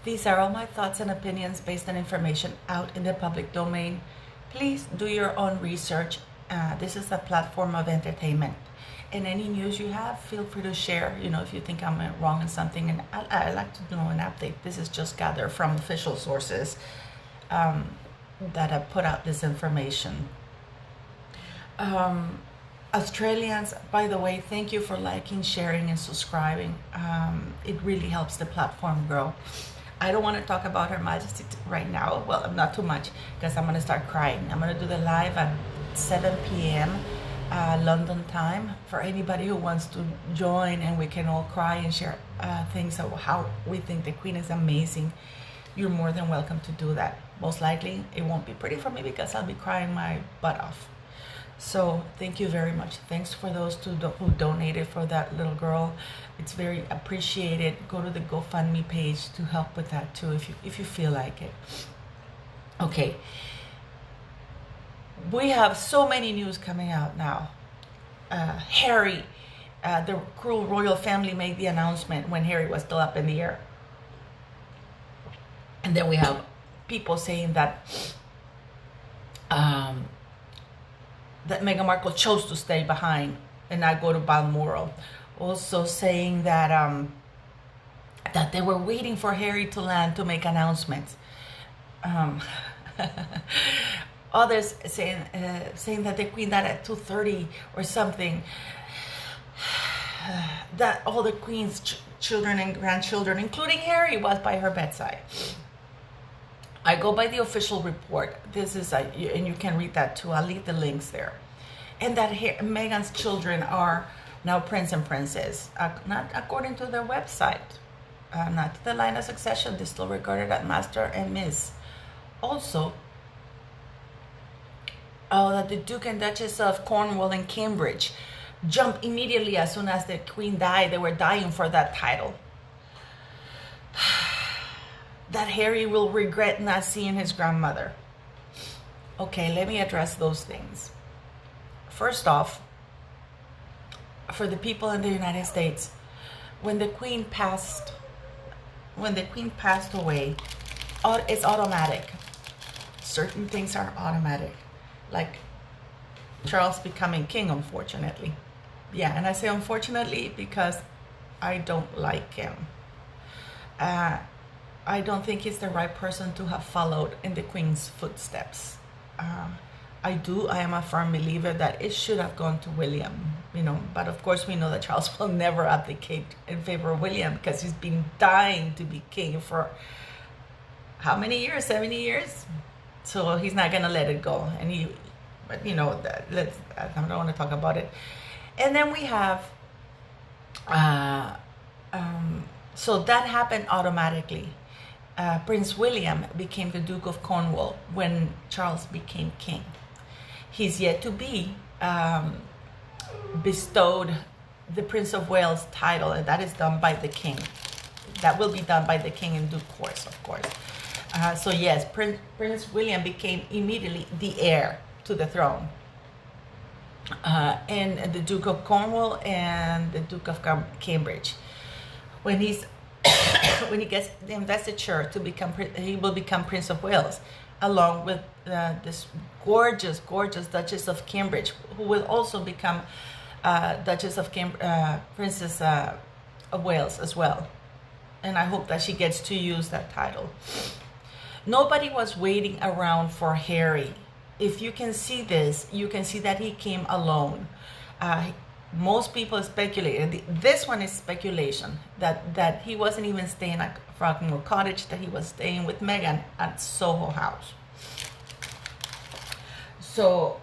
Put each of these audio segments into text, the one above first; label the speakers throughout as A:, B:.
A: These are all my thoughts and opinions based on information out in the public domain. Please do your own research. This is a platform of entertainment. And any news you have, feel free to share. If you think I'm wrong in something, and I like to know an update. This is just gathered from official sources that have put out this information. Australians, by the way, thank you for liking, sharing, and subscribing. It really helps the platform grow. I don't want to talk about Her Majesty right now. Well, not too much, because I'm going to start crying. I'm going to do the live at 7 p.m. London time for anybody who wants to join, and we can all cry and share things of how we think the Queen is amazing. You're more than welcome to do that. Most likely, it won't be pretty for me because I'll be crying my butt off. So thank you very much. Thanks for those who donated for that little girl. It's very appreciated. Go to the GoFundMe page to help with that too, if you feel like it. Okay. We have so many news coming out now. Harry, the cruel royal family made the announcement when Harry was still up in the air. And then we have people saying that that Meghan Markle chose to stay behind and not go to Balmoral. Also saying that that they were waiting for Harry to land to make announcements. Others saying that the Queen died at 2:30 or something. That all the Queen's children and grandchildren, including Harry, was by her bedside. I go by the official report. This is, and you can read that too. I'll leave the links there. And that Meghan's children are now Prince and Princess, not according to their website, not to the line of succession. They're still regarded as Master and Miss. Also, that the Duke and Duchess of Cornwall and Cambridge jumped immediately as soon as the Queen died. They were dying for that title. That Harry will regret not seeing his grandmother. Okay, let me address those things. First off, for the people in the United States, when the Queen passed away, it's automatic. Certain things are automatic, like Charles becoming king, unfortunately. Yeah, and I say unfortunately because I don't like him. I don't think he's the right person to have followed in the Queen's footsteps. I am a firm believer that it should have gone to William, but of course we know that Charles will never abdicate in favor of William because he's been dying to be king for how many years? 70 years? So he's not going to let it go. I don't want to talk about it. And then we have, so that happened automatically. Prince William became the Duke of Cornwall when Charles became king. He's yet to be bestowed the Prince of Wales title, and that is done by the king. That will be done by the king in due course, of course. So yes, Prince William became immediately the heir to the throne. And the Duke of Cornwall and the Duke of Cambridge. When he gets the investiture to become, he will become Prince of Wales, along with this gorgeous Duchess of Cambridge, who will also become Duchess of Princess of Wales as well. And I hope that she gets to use that title. Nobody was waiting around for Harry. If you can see this, you can see that he came alone. Most people speculate, and this one is speculation, that he wasn't even staying at Frogmore Cottage, that he was staying with Meghan at Soho House. So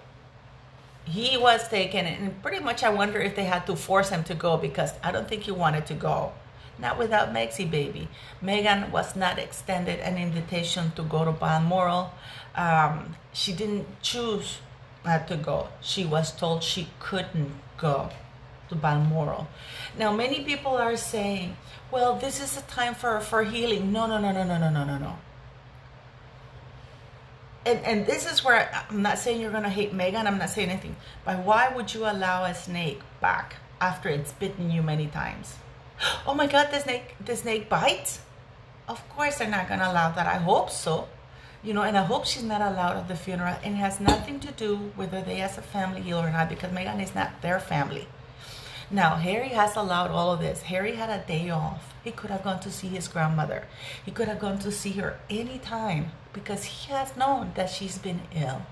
A: he was taken, and pretty much I wonder if they had to force him to go, because I don't think he wanted to go. Not without Megxie baby. Meghan was not extended an invitation to go to Balmoral. She didn't choose not to go. She was told she couldn't go to Balmoral. Now, many people are saying, well, this is a time for healing. No. And this is where I'm not saying you're going to hate Meghan. I'm not saying anything. But why would you allow a snake back after it's bitten you many times? Oh my God, the snake bites? Of course they're not going to allow that. I hope so. And I hope she's not allowed at the funeral. And it has nothing to do whether they as a family heal or not, because Meghan is not their family. Now, Harry has allowed all of this. Harry had a day off. He could have gone to see his grandmother. He could have gone to see her anytime because he has known that she's been ill.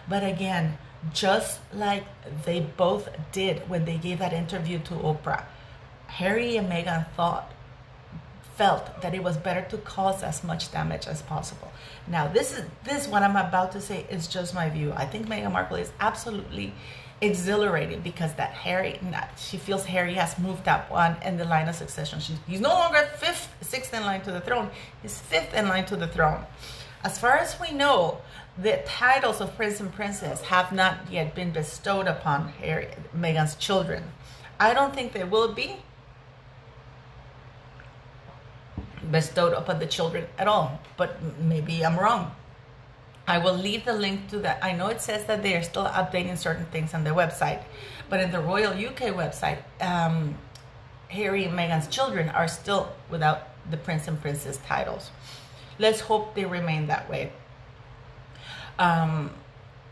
A: But again, just like they both did when they gave that interview to Oprah, Harry and Meghan felt that it was better to cause as much damage as possible. Now, this what I'm about to say is just my view. I think Meghan Markle is absolutely exhilarated because she feels Harry has moved up one in the line of succession. He's no longer sixth in line to the throne. He's fifth in line to the throne. As far as we know, the titles of Prince and Princess have not yet been bestowed upon Meghan's children. I don't think they will be bestowed upon the children at all, but maybe I'm wrong. I will leave the link to that. I know it says that they are still updating certain things on their website, but in the Royal UK website, Harry and Meghan's children are still without the Prince and Princess titles. Let's hope they remain that way,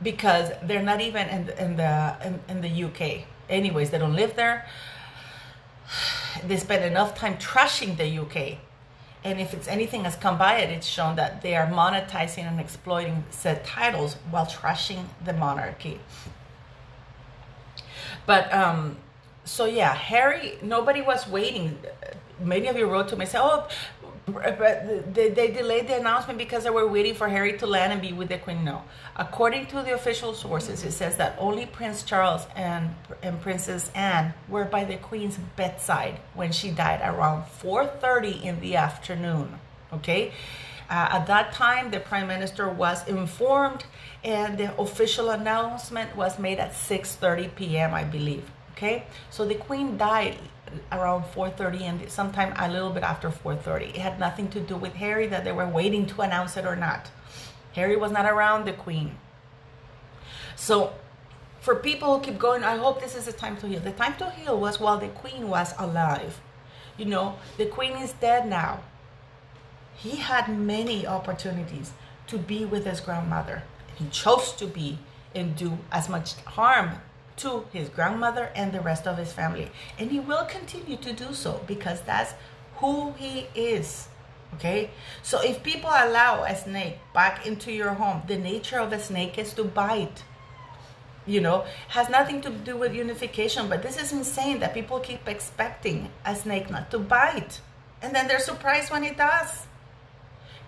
A: because they're not even in the UK. Anyways, they don't live there. They spend enough time trashing the UK. And if it's anything has come by it, it's shown that they are monetizing and exploiting said titles while trashing the monarchy. But, so yeah, Harry, nobody was waiting. Many of you wrote to me, say, oh, but they delayed the announcement because they were waiting for Harry to land and be with the Queen. No. According to the official sources, it says that only Prince Charles and Princess Anne were by the Queen's bedside when she died around 4:30 in the afternoon. Okay? At that time, the Prime Minister was informed and the official announcement was made at 6:30 p.m., I believe. Okay? So the Queen died around 4:30 and sometime a little bit after 4:30. It had nothing to do with Harry, that they were waiting to announce it or not. Harry was not around the Queen. So for people who keep going, I hope this is the time to heal. The time to heal was while the Queen was alive. The Queen is dead now. He had many opportunities to be with his grandmother. He chose to be and do as much harm to his grandmother and the rest of his family. And he will continue to do so because that's who he is. Okay? So if people allow a snake back into your home, the nature of a snake is to bite. Has nothing to do with unification, but this is insane that people keep expecting a snake not to bite. And then they're surprised when it does.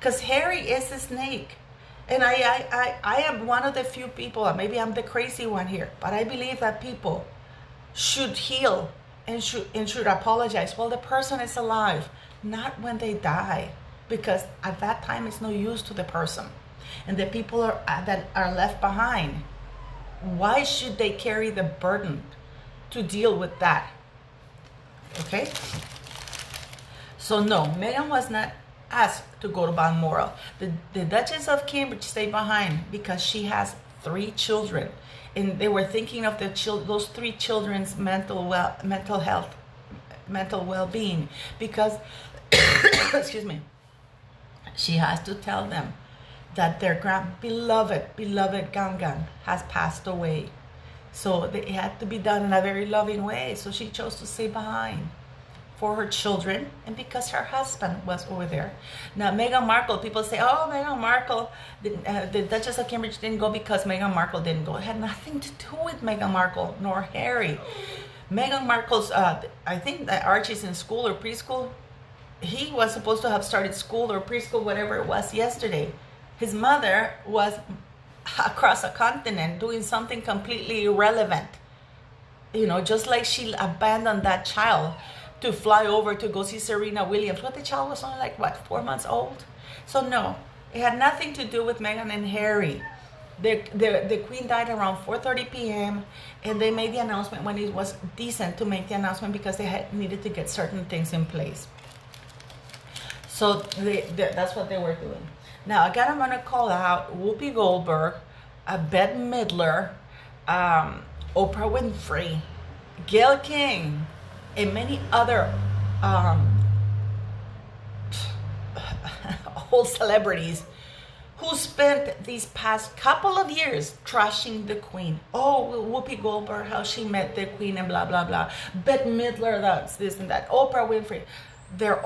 A: Because Harry is a snake. And I am one of the few people, maybe I'm the crazy one here, but I believe that people should heal and should apologize while the person is alive, not when they die, because at that time it's no use to the person. And the people that are left behind, why should they carry the burden to deal with that? Okay? So no, Meghan was not asked to go to Balmoral. The Duchess of Cambridge stayed behind because she has 3 children, and they were thinking of those 3 children's mental well-being, because excuse me, she has to tell them that their beloved Gangan has passed away. So it had to be done in a very loving way. So she chose to stay behind for her children and because her husband was over there. Now, Meghan Markle, people say, oh, Meghan Markle, the Duchess of Cambridge didn't go because Meghan Markle didn't go. It had nothing to do with Meghan Markle nor Harry. Meghan Markle's, I think that Archie's in school or preschool. He was supposed to have started school or preschool, whatever it was, yesterday. His mother was across a continent doing something completely irrelevant. Just like she abandoned that child to fly over to go see Serena Williams. But the child was only 4 months old? So no, it had nothing to do with Meghan and Harry. The Queen died around 4:30 p.m. and they made the announcement when it was decent to make the announcement because they needed to get certain things in place. So that's what they were doing. Now, again, I'm going to call out Whoopi Goldberg, Bette Midler, Oprah Winfrey, Gayle King, and many other whole celebrities who spent these past couple of years trashing the Queen. Oh, Whoopi Goldberg, how she met the Queen and blah, blah, blah. Bette Midler, that's this and that. Oprah Winfrey. They're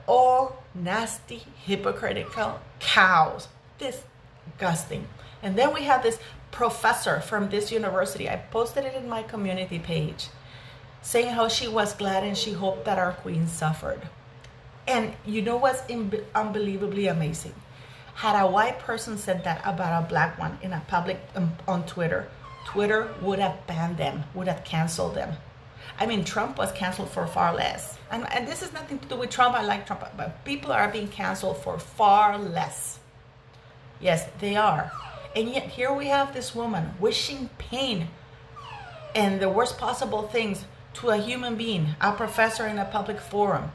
A: all nasty, hypocritical cows. Disgusting. And then we have this professor from this university. I posted it in my community page, saying how she was glad and she hoped that our Queen suffered. And you know what's unbelievably amazing? Had a white person said that about a black one in a public on Twitter, Twitter would have banned them, would have canceled them. I mean, Trump was canceled for far less. And this has nothing to do with Trump. I like Trump, but people are being canceled for far less. Yes, they are. And yet here we have this woman wishing pain and the worst possible things to a human being, a professor in a public forum.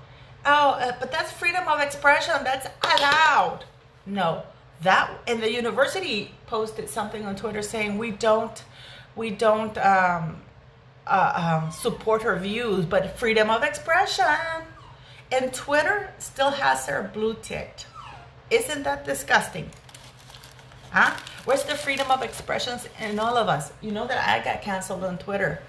A: Oh, but that's freedom of expression. That's allowed. No, that, and the university posted something on Twitter saying we don't support her views, but freedom of expression. And Twitter still has her blue ticked. Isn't that disgusting? Huh? Where's the freedom of expressions in all of us? You know that I got canceled on Twitter,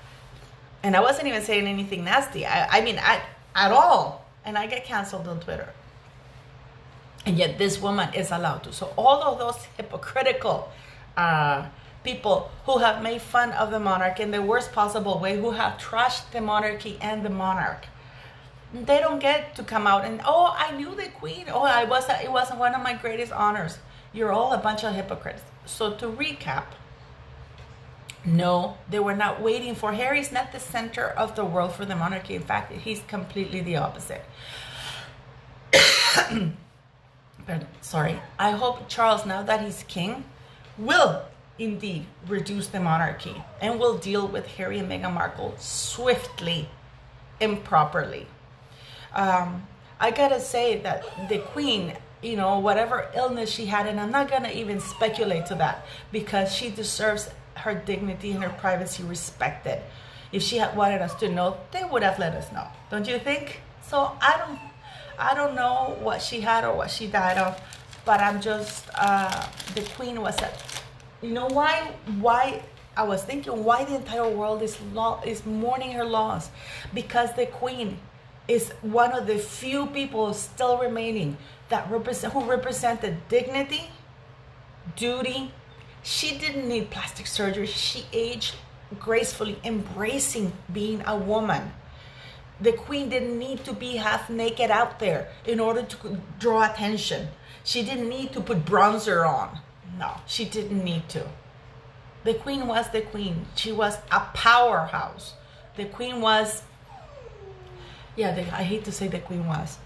A: and I wasn't even saying anything nasty. I mean, at all. And I get canceled on Twitter. And yet this woman is allowed to. So all of those hypocritical people who have made fun of the monarch in the worst possible way, who have trashed the monarchy and the monarch, they don't get to come out and, oh, I knew the Queen. Oh, it was one of my greatest honors. You're all a bunch of hypocrites. So to recap, no, they were not waiting for Harry's not the center of the world for the monarchy. In fact, he's completely the opposite. Sorry. I hope Charles, now that he's king, will indeed reduce the monarchy and will deal with Harry and Meghan Markle swiftly and properly. I gotta say that the Queen, you know, whatever illness she had, and I'm not gonna even speculate to that because she deserves her dignity and her privacy respected. If she had wanted us to know, they would have let us know. Don't you think? So I don't know what she had or what she died of, but I'm just the Queen was you know why I was thinking why the entire world is mourning her loss, because the Queen is one of the few people still remaining that represented dignity, duty. She didn't need plastic surgery. She aged gracefully, embracing being a woman. The Queen didn't need to be half naked out there in order to draw attention. She didn't need to put bronzer on. No, she didn't need to. The Queen was the Queen. She was a powerhouse. The Queen was, I hate to say the Queen was.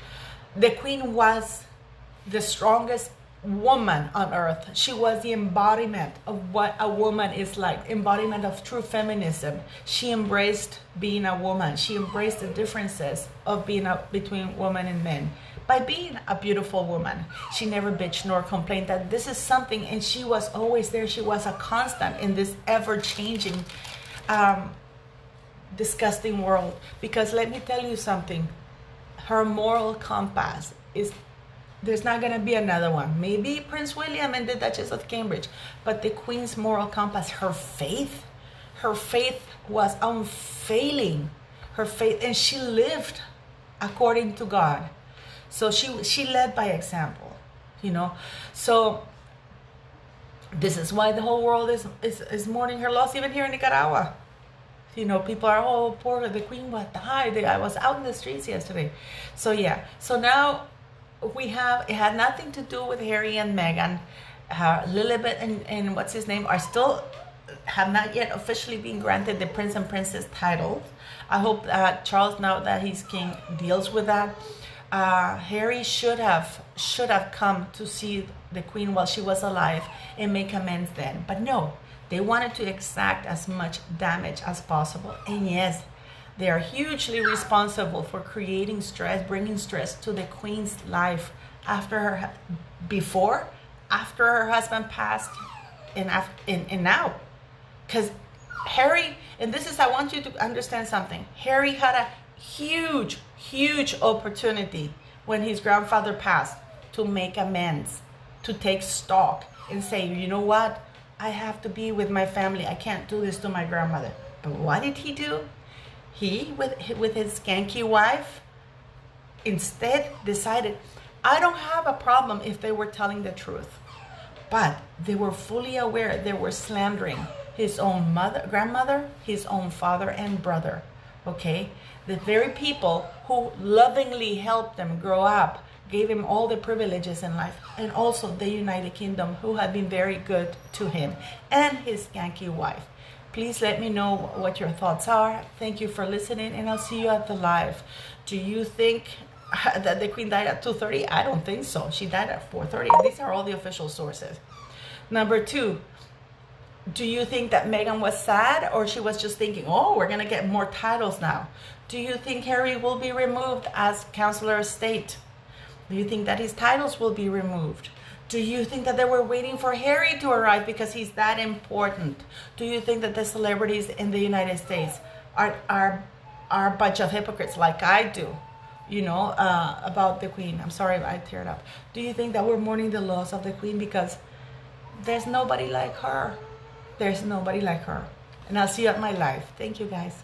A: The Queen was the strongest woman on earth. She was the embodiment of what a woman is like, embodiment of true feminism. She embraced being a woman. She embraced the differences of being between women and men by being a beautiful woman. She never bitched nor complained that this is something, and she was always there. She was a constant in this ever-changing, disgusting world. Because let me tell you something, her moral compass is, there's not going to be another one. Maybe Prince William and the Duchess of Cambridge, but the Queen's moral compass, her faith was unfailing. Her faith, and she lived according to God. So she led by example, you know. So this is why the whole world is mourning her loss, even here in Nicaragua. You know, people are, oh, poor, the Queen was died. I was out in the streets yesterday. So yeah, so now we have, it had nothing to do with Harry and Meghan. Lilibet and what's his name are still, have not yet officially been granted the Prince and Princess title. I hope that Charles, now that he's king, deals with that. Harry should have come to see the Queen while she was alive and make amends then. But no, they wanted to exact as much damage as possible. And yes, they are hugely responsible for creating stress, bringing stress to the Queen's life before, after her husband passed, and now. Because Harry, and this is, I want you to understand something. Harry had a huge opportunity when his grandfather passed to make amends, to take stock and say, you know what? I have to be with my family. I can't do this to my grandmother. But what did he do? He, with his skanky wife, instead decided, I don't have a problem if they were telling the truth. But they were fully aware they were slandering his own grandmother, his own father and brother. Okay? The very people who lovingly helped them grow up, gave him all the privileges in life, and also the United Kingdom, who had been very good to him, and his skanky wife. Please let me know what your thoughts are. Thank you for listening, and I'll see you at the live. Do you think that the Queen died at 2:30? I don't think so. She died at 4:30. These are all the official sources. Number 2, do you think that Meghan was sad, or she was just thinking, oh, we're going to get more titles now? Do you think Harry will be removed as Counselor of State? Do you think that his titles will be removed? Do you think that they were waiting for Harry to arrive because he's that important? Do you think that the celebrities in the United States are a bunch of hypocrites like I do? You know, about the Queen. I'm sorry, I teared up. Do you think that we're mourning the loss of the Queen because there's nobody like her? There's nobody like her. And I'll see you at my live. Thank you, guys.